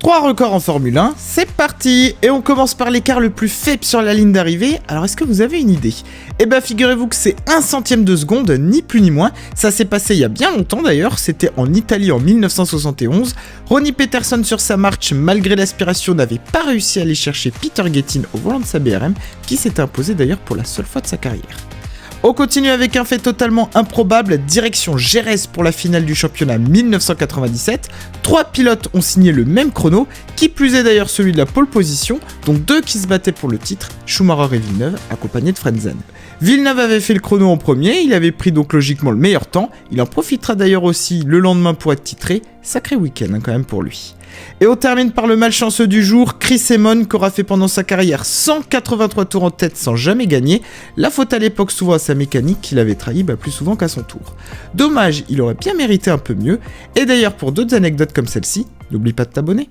3 records en Formule 1, c'est parti! Et on commence par l'écart le plus faible sur la ligne d'arrivée. Alors est-ce que vous avez une idée? Eh ben figurez-vous que c'est 1 centième de seconde, ni plus ni moins. Ça s'est passé il y a bien longtemps d'ailleurs, c'était en Italie en 1971. Ronnie Peterson sur sa marche, malgré l'aspiration, n'avait pas réussi à aller chercher Peter Gettin au volant de sa BRM, qui s'était imposé d'ailleurs pour la seule fois de sa carrière. On continue avec un fait totalement improbable, direction Jerez pour la finale du championnat 1997. 3 pilotes ont signé le même chrono, qui plus est d'ailleurs celui de la pole position, donc 2 qui se battaient pour le titre, Schumacher et Villeneuve, accompagnés de Frentzen. Villeneuve avait fait le chrono en premier, il avait pris donc logiquement le meilleur temps, il en profitera d'ailleurs aussi le lendemain pour être titré, sacré week-end quand même pour lui. Et on termine par le malchanceux du jour, Chris Amon, qui aura fait pendant sa carrière 183 tours en tête sans jamais gagner. La faute à l'époque souvent à sa mécanique qui l'avait trahi plus souvent qu'à son tour. Dommage, il aurait bien mérité un peu mieux. Et d'ailleurs pour d'autres anecdotes comme celle-ci, n'oublie pas de t'abonner.